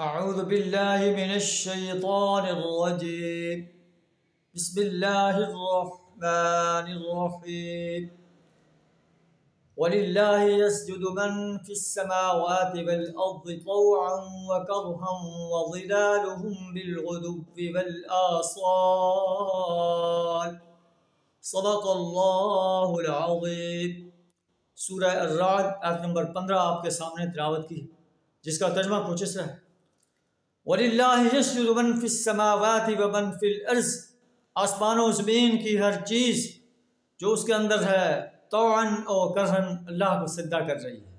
اعوذ باللہ من الشیطان الرجیم بسم اللہ الرحمن الرحیم وَلِلَّهِ يَسْجُدُ مَنْ فِي السَّمَاوَاتِ وَالْأَرْضِ طَوْعًا وَكَرْهًا وَظِلَالُهُمْ بِالْغُدُوِّ وَالْآصَالِ صدق اللہ العظیم۔ سورہ الرعد آیت نمبر 15 آپ کے سامنے تلاوت کی، جس کا ترجمہ کچھ اس طرح ہے: وَلِلَّهِ يَسْجُدُ مَنْ فِي السَّمَاوَاتِ وَمَنْ فِي الْأَرْضِ، آسمان و زمین کی ہر چیز جو اس کے اندر ہے طوعاً و کرہاً اللہ کو سجدہ کر رہی ہے۔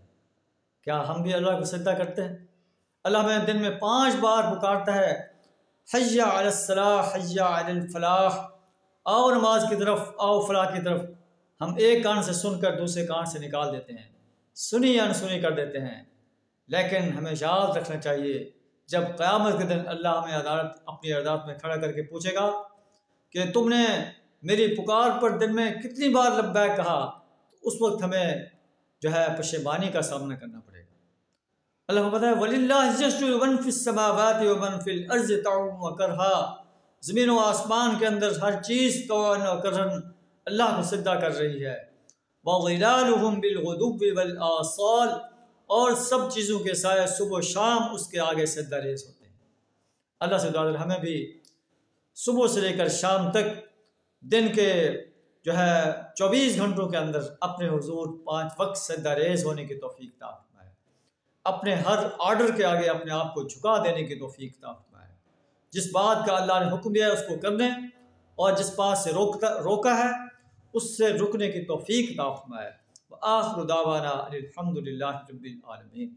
کیا ہم بھی اللہ کو سجدہ کرتے ہیں؟ اللہ ہمیں دن میں 5 بار پکارتا ہے، حی علی الصلاح، حی علی الفلاح، آؤ نماز کی طرف، آؤ فلاح کی طرف۔ ہم ایک کان سے سن کر دوسرے کان سے نکال دیتے ہیں، سنی انسنی کر دیتے ہیں۔ لیکن ہمیں یاد رکھنا چاہیے، جب قیامت کے دن اللہ ہمیں اپنی عدالت میں کھڑا کر کے پوچھے گا کہ تم نے میری پکار پر دن میں کتنی بار لبیک کہا، تو اس وقت ہمیں جو ہے پشیمانی کا سامنا کرنا پڑے گا۔ اللہ کو پتہ ہے وَلِلَّهِ يَسْجُدُ مَنْ فِي السَّمَاوَاتِ وَمَنْ فِي الْأَرْضِ طَوْعًا وَكَرْهًا، زمین و آسمان کے اندر ہر چیز طوعاً و کرہاً اللہ کو سجدہ کر رہی ہے۔ وَظِلَالُهُمْ بِالْغُدُوِّ وَالْآصَالِ، اور سب چیزوں کے سائے صبح و شام اس کے آگے سجدہ ریز ہوتے ہیں۔ اللہ سے دعا ہمیں بھی صبح سے لے کر شام تک دن کے جو ہے 24 گھنٹوں کے اندر اپنے حضور 5 وقت سجدہ ریز ہونے کی توفیق عطا فرمائے، اپنے ہر آرڈر کے آگے اپنے آپ کو جھکا دینے کی توفیق عطا فرمائے، جس بات کا اللہ نے حکم دیا ہے اس کو کرنے، اور جس بات سے روکا ہے اس سے رکنے کی توفیق عطا فرمائے۔ وآخر دعوانا الحمد للہ رب العالمین۔